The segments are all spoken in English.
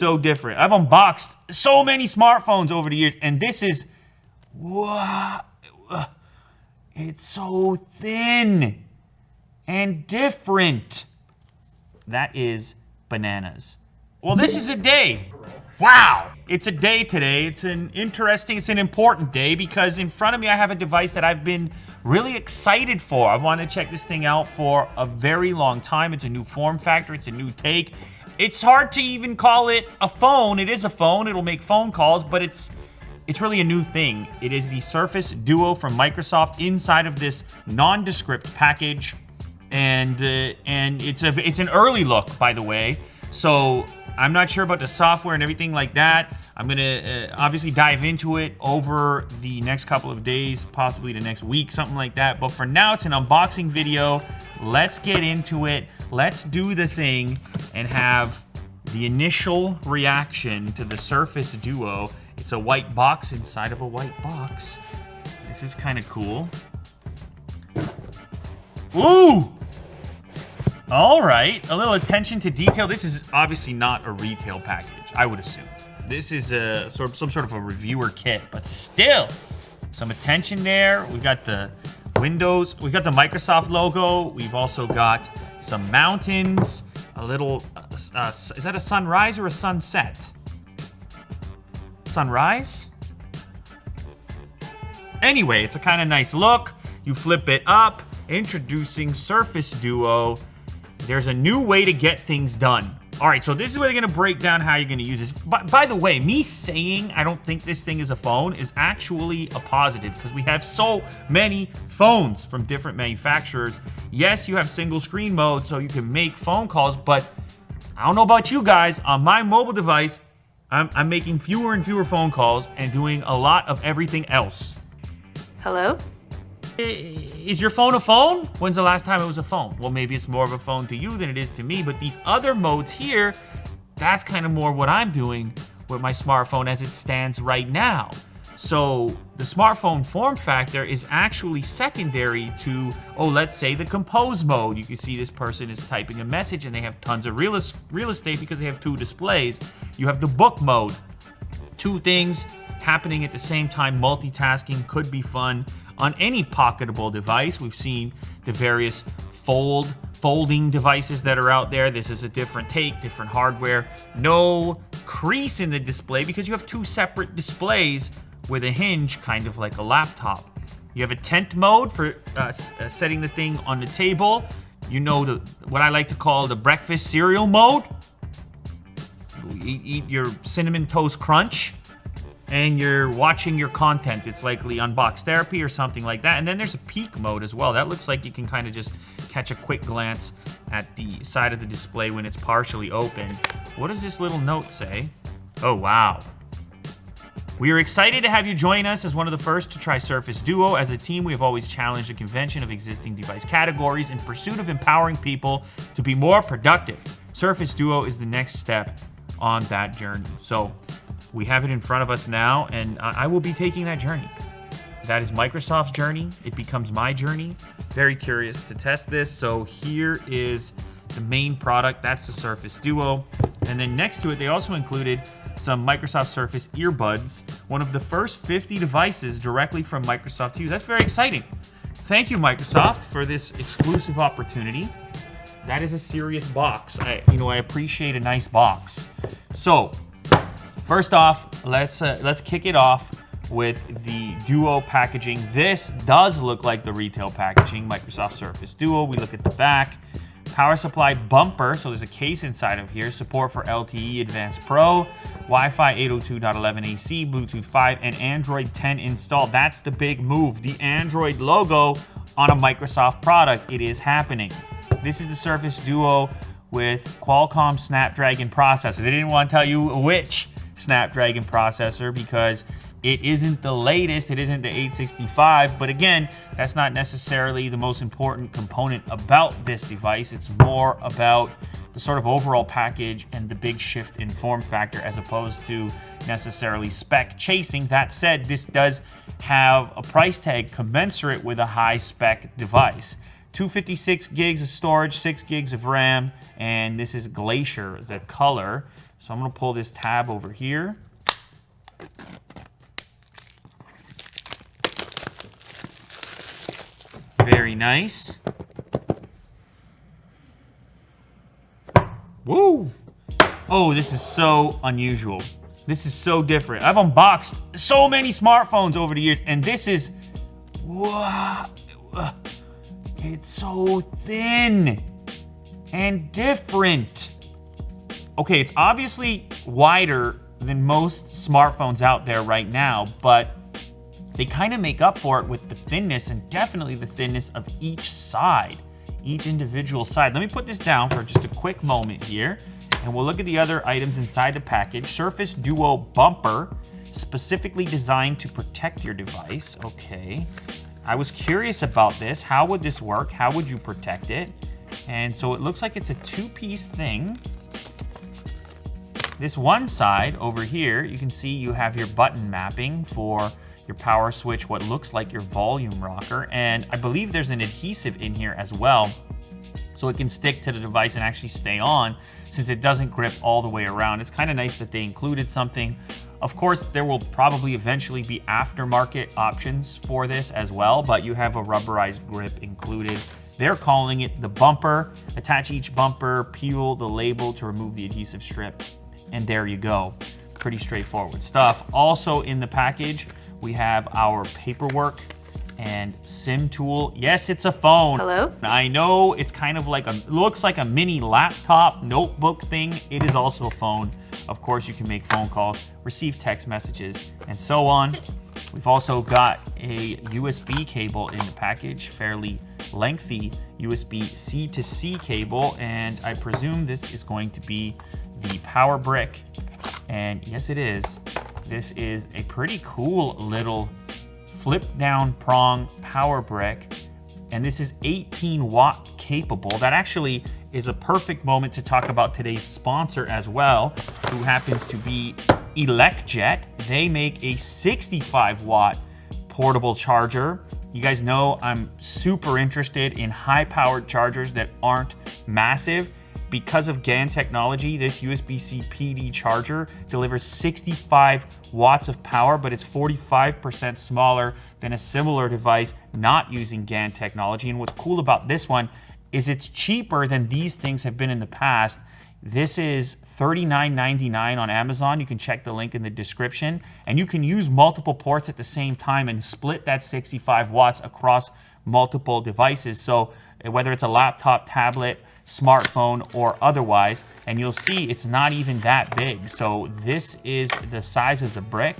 so different. I've unboxed so many smartphones over the years, and this is, wow, it's so thin and different. That is bananas. Well, this is a day. Wow. It's a day today. It's an important day because in front of me I have a device that I've been really excited for. I want to check this thing out for a very long time. It's a new form factor. It's a new take. It's hard to even call it a phone. It is a phone. It'll make phone calls, but it's really a new thing. It is the Surface Duo from Microsoft inside of this nondescript package. And it's an early look, by the way. So I'm not sure about the software and everything like that. I'm gonna obviously dive into it over the next couple of days, possibly the next week, something like that. But for now, it's an unboxing video. Let's get into it. Let's do the thing and have the initial reaction to the Surface Duo. It's a white box inside of a white box. This is kind of cool. Ooh! All right, a little attention to detail. This is obviously not a retail package, I would assume. This is some sort of a reviewer kit, but still, some attention there. We've got the Windows, we've got the Microsoft logo. We've also got some mountains, a little, is that a sunrise or a sunset? Sunrise? Anyway, it's a kind of nice look. You flip it up, introducing Surface Duo. There's a new way to get things done. All right, so this is where they're gonna break down how you're gonna use this. By the way, me saying I don't think this thing is a phone is actually a positive because we have so many phones from different manufacturers. Yes, you have single screen mode, so you can make phone calls, but I don't know about you guys. On my mobile device, I'm making fewer and fewer phone calls and doing a lot of everything else. Hello? Is your phone a phone? When's the last time it was a phone? Well, maybe it's more of a phone to you than it is to me, but these other modes here, that's kind of more what I'm doing with my smartphone as it stands right now. So the smartphone form factor is actually secondary to, let's say the compose mode. You can see this person is typing a message and they have tons of real estate because they have two displays. You have the book mode. Two things happening at the same time. Multitasking could be fun. On any pocketable device, we've seen the various folding devices that are out there. This is a different take, different hardware. No crease in the display because you have two separate displays with a hinge, kind of like a laptop. You have a tent mode for setting the thing on the table. You know, what I like to call the breakfast cereal mode. Eat your Cinnamon Toast Crunch. And you're watching your content. It's likely Unbox Therapy or something like that. And then there's a peek mode as well. That looks like you can kind of just catch a quick glance at the side of the display when it's partially open. What does this little note say? Oh, wow. We are excited to have you join us as one of the first to try Surface Duo. As a team, we have always challenged the convention of existing device categories in pursuit of empowering people to be more productive. Surface Duo is the next step on that journey. So we have it in front of us now, and I will be taking that journey. That is Microsoft's journey. It becomes my journey. Very curious to test this. So here is the main product. That's the Surface Duo. And then next to it, they also included some Microsoft Surface earbuds, one of the first 50 devices directly from Microsoft to use. That's very exciting. Thank you, Microsoft, for this exclusive opportunity. That is a serious box. I appreciate a nice box. So, first off, let's kick it off with the Duo packaging. This does look like the retail packaging, Microsoft Surface Duo. We look at the back. Power supply bumper, so there's a case inside of here. Support for LTE Advanced Pro, Wi-Fi 802.11ac, Bluetooth 5, and Android 10 installed. That's the big move. The Android logo on a Microsoft product. It is happening. This is the Surface Duo with Qualcomm Snapdragon processor. They didn't want to tell you which Snapdragon processor because it isn't the latest, it isn't the 865, but again, that's not necessarily the most important component about this device. It's more about the sort of overall package and the big shift in form factor as opposed to necessarily spec chasing. That said, this does have a price tag commensurate with a high spec device. 256 gigs of storage, 6 gigs of RAM, and this is Glacier, the color. So I'm gonna pull this tab over here. Very nice. Woo! Oh, this is so unusual. This is so different. I've unboxed so many smartphones over the years, and this is, wow, it's so thin and different. Okay, it's obviously wider than most smartphones out there right now, but they kind of make up for it with the thinness, and definitely the thinness of each side, each individual side. Let me put this down for just a quick moment here, and we'll look at the other items inside the package. Surface Duo bumper, specifically designed to protect your device. Okay, I was curious about this. How would this work? How would you protect it? And so it looks like it's a two-piece thing. This one side over here, you can see you have your button mapping for your power switch, what looks like your volume rocker, and I believe there's an adhesive in here as well, so it can stick to the device and actually stay on, since it doesn't grip all the way around. It's kind of nice that they included something. Of course, there will probably eventually be aftermarket options for this as well, but you have a rubberized grip included. They're calling it the bumper. Attach each bumper, peel the label to remove the adhesive strip, and there you go. Pretty straightforward stuff. Also in the package, we have our paperwork and SIM tool. Yes, it's a phone. Hello? I know it's kind of like looks like a mini laptop notebook thing. It is also a phone. Of course, you can make phone calls, receive text messages, and so on. We've also got a USB cable in the package, fairly lengthy USB-C to C cable, and I presume this is going to be the power brick. And yes, it is. This is a pretty cool little flip down prong power brick, and this is 18 watt capable. That actually is a perfect moment to talk about today's sponsor as well, who happens to be ElecJet. They make a 65 watt portable charger. You guys know I'm super interested in high powered chargers that aren't massive. Because of GaN technology, this USB-C PD charger delivers 65 watts of power, but it's 45% smaller than a similar device not using GaN technology. And what's cool about this one is it's cheaper than these things have been in the past. This is $39.99 on Amazon. You can check the link in the description, and you can use multiple ports at the same time and split that 65 watts across multiple devices. So whether it's a laptop, tablet, smartphone, or otherwise, and you'll see it's not even that big. So this is the size of the brick,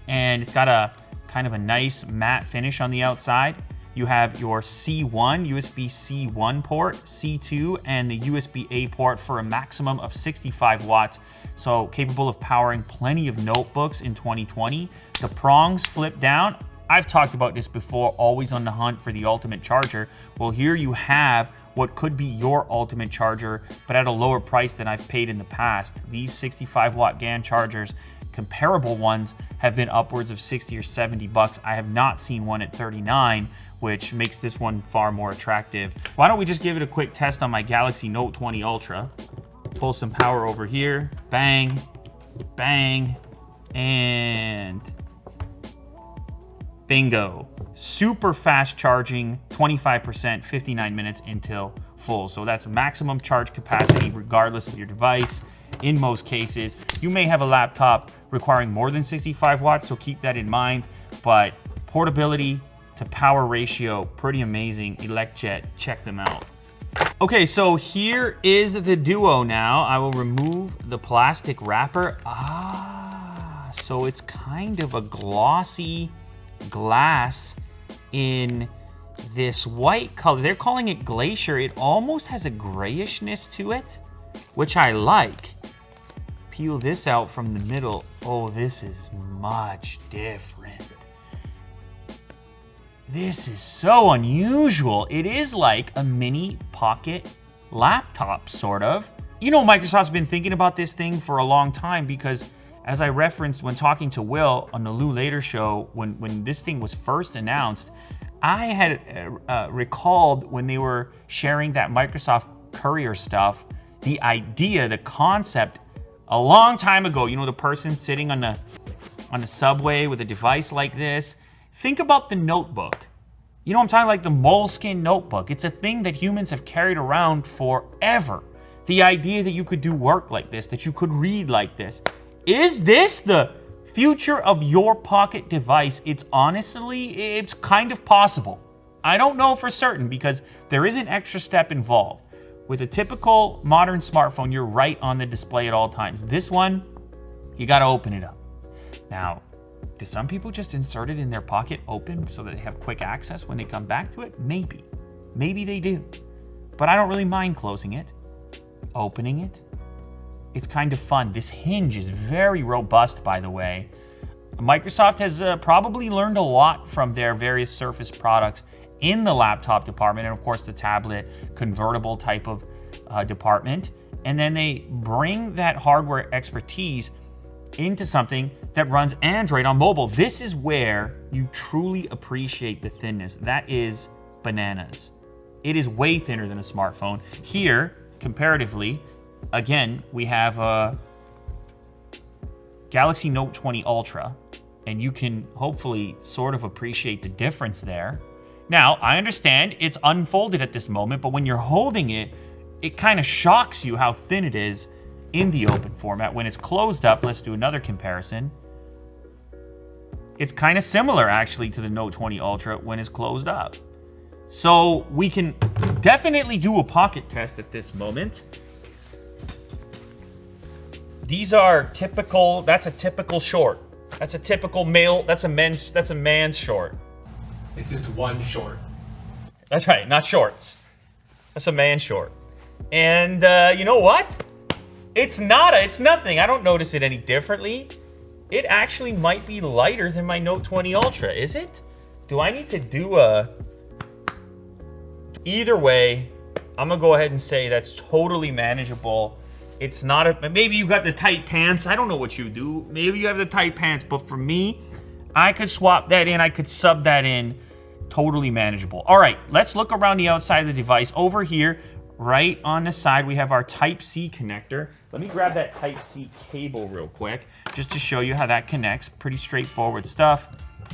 and it's got a kind of a nice matte finish on the outside. You have your C1, USB-C 1 port, C2, and the USB-A port for a maximum of 65 watts. So capable of powering plenty of notebooks in 2020. The prongs flip down. I've talked about this before, always on the hunt for the ultimate charger. Well, here you have what could be your ultimate charger, but at a lower price than I've paid in the past. These 65 watt GaN chargers, comparable ones, have been upwards of 60 or 70 bucks. I have not seen one at 39, which makes this one far more attractive. Why don't we just give it a quick test on my Galaxy Note 20 Ultra. Pull some power over here, bang, bang, and bingo. Super fast charging, 25%, 59 minutes until full. So that's maximum charge capacity regardless of your device. In most cases, you may have a laptop requiring more than 65 watts, so keep that in mind. But portability to power ratio, pretty amazing. ElecJet, check them out. Okay, so here is the Duo now. I will remove the plastic wrapper. So it's kind of a glossy glass in this white color. They're calling it Glacier. It almost has a grayishness to it, which I like. Peel this out from the middle. Oh, this is much different. This is so unusual. It is like a mini pocket laptop, sort of. You know, Microsoft's been thinking about this thing for a long time because, as I referenced when talking to Will on the Lou Later show, when this thing was first announced, I had recalled when they were sharing that Microsoft Courier stuff, the idea, the concept, a long time ago, you know, the person sitting on the subway with a device like this. Think about the notebook. You know what I'm talking, like the moleskin notebook. It's a thing that humans have carried around forever. The idea that you could do work like this, that you could read like this. Is this the future of your pocket device? It's kind of possible. I don't know for certain because there is an extra step involved. With a typical modern smartphone, you're right on the display at all times. This one, you gotta open it up. Now, do some people just insert it in their pocket open so that they have quick access when they come back to it? Maybe. Maybe they do. But I don't really mind closing it, opening it. It's kind of fun. This hinge is very robust, by the way. Microsoft has probably learned a lot from their various Surface products in the laptop department, and of course the tablet convertible type of department. And then they bring that hardware expertise into something that runs Android on mobile. This is where you truly appreciate the thinness. That is bananas. It is way thinner than a smartphone. Here, comparatively, again, we have a Galaxy Note 20 Ultra, and you can hopefully sort of appreciate the difference there. Now, I understand it's unfolded at this moment, but when you're holding it, it kind of shocks you how thin it is in the open format. When it's closed up, let's do another comparison. It's kind of similar, actually, to the Note 20 Ultra when it's closed up. So we can definitely do a pocket test at this moment. These are typical, that's a typical short. That's a typical male, that's a man's short. It's just one short. That's right, not shorts. That's a man short. And you know what? It's nothing. I don't notice it any differently. It actually might be lighter than my Note 20 Ultra, is it? Do I need to do a... Either way, I'm gonna go ahead and say that's totally manageable. It's not a... Maybe you got the tight pants. I don't know what you do. Maybe you have the tight pants, but for me, I could swap that in. I could sub that in. Totally manageable. All right, let's look around the outside of the device. Over here, right on the side, we have our Type-C connector. Let me grab that Type-C cable real quick, just to show you how that connects. Pretty straightforward stuff.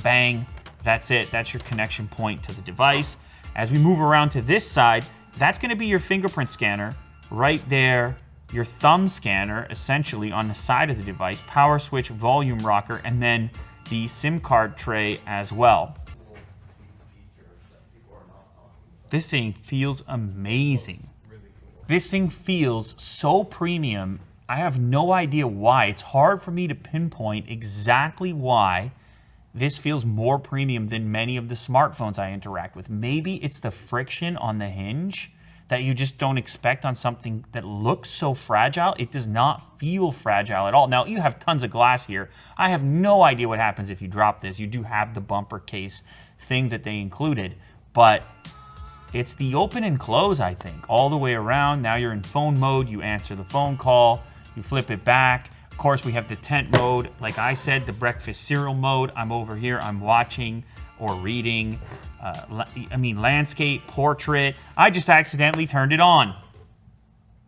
Bang, that's it. That's your connection point to the device. As we move around to this side, that's gonna be your fingerprint scanner. Right there, your thumb scanner, essentially, on the side of the device. Power switch, volume rocker, and then the SIM card tray as well. This thing feels amazing. This thing feels so premium. I have no idea why. It's hard for me to pinpoint exactly why this feels more premium than many of the smartphones I interact with. Maybe it's the friction on the hinge that you just don't expect on something that looks so fragile. It does not feel fragile at all. Now, you have tons of glass here. I have no idea what happens if you drop this. You do have the bumper case thing that they included, but it's the open and close, I think, all the way around. Now you're in phone mode. You answer the phone call. You flip it back. Of course, we have the tent mode. Like I said, the breakfast cereal mode. I'm over here. I'm watching or reading. Landscape, portrait. I just accidentally turned it on.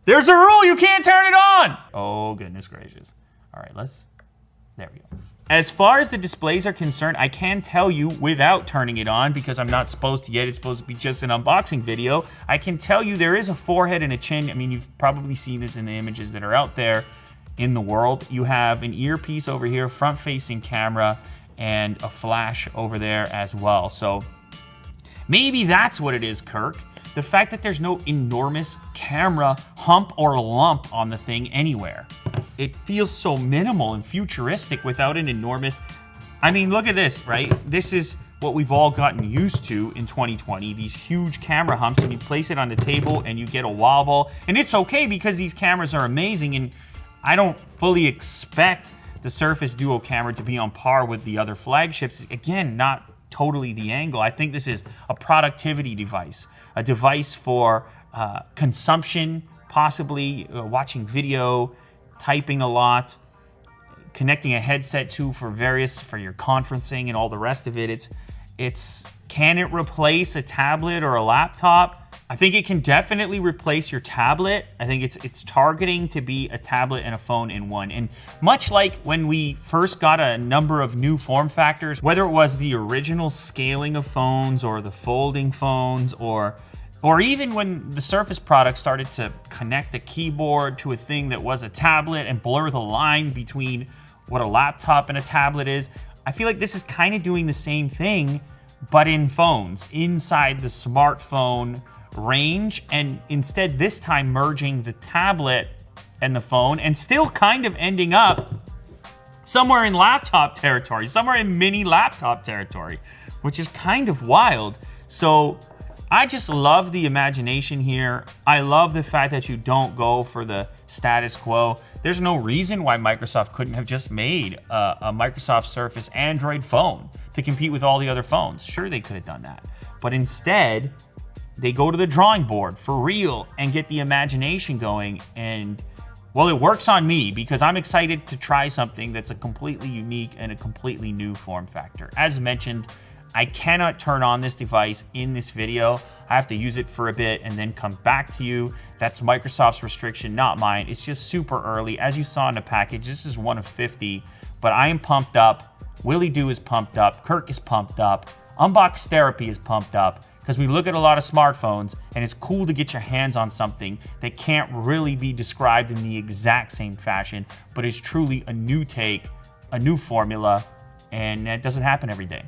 There's a rule. You can't turn it on. Oh, goodness gracious. All right, there we go. As far as the displays are concerned, I can tell you without turning it on, because I'm not supposed to yet, it's supposed to be just an unboxing video. I can tell you there is a forehead and a chin. I mean, you've probably seen this in the images that are out there in the world. You have an earpiece over here, front-facing camera, and a flash over there as well. So maybe that's what it is, Kirk. The fact that there's no enormous camera hump or lump on the thing anywhere. It feels so minimal and futuristic without an enormous... I mean, look at this, right? This is what we've all gotten used to in 2020, these huge camera humps, and you place it on the table and you get a wobble. And it's okay because these cameras are amazing, and I don't fully expect the Surface Duo camera to be on par with the other flagships. Again, not totally the angle. I think this is a productivity device, a device for consumption, possibly watching video, typing a lot, connecting a headset to for your conferencing and all the rest of it. Can it replace a tablet or a laptop? I think it can definitely replace your tablet. I think it's targeting to be a tablet and a phone in one. And much like when we first got a number of new form factors, whether it was the original scaling of phones or the folding phones or even when the Surface product started to connect a keyboard to a thing that was a tablet and blur the line between what a laptop and a tablet is, I feel like this is kind of doing the same thing, but in phones, inside the smartphone range, and instead this time merging the tablet and the phone and still kind of ending up somewhere in laptop territory, somewhere in mini laptop territory, which is kind of wild. So I just love the imagination here. I love the fact that you don't go for the status quo. There's no reason why Microsoft couldn't have just made a Microsoft Surface Android phone to compete with all the other phones. Sure, they could have done that. But instead, they go to the drawing board for real and get the imagination going. And, well, it works on me because I'm excited to try something that's a completely unique and a completely new form factor. As mentioned, I cannot turn on this device in this video. I have to use it for a bit and then come back to you. That's Microsoft's restriction, not mine. It's just super early. As you saw in the package, this is one of 50, but I am pumped up. Willie Doo is pumped up. Kirk is pumped up. Unbox Therapy is pumped up because we look at a lot of smartphones and it's cool to get your hands on something that can't really be described in the exact same fashion, but is truly a new take, a new formula, and that doesn't happen every day.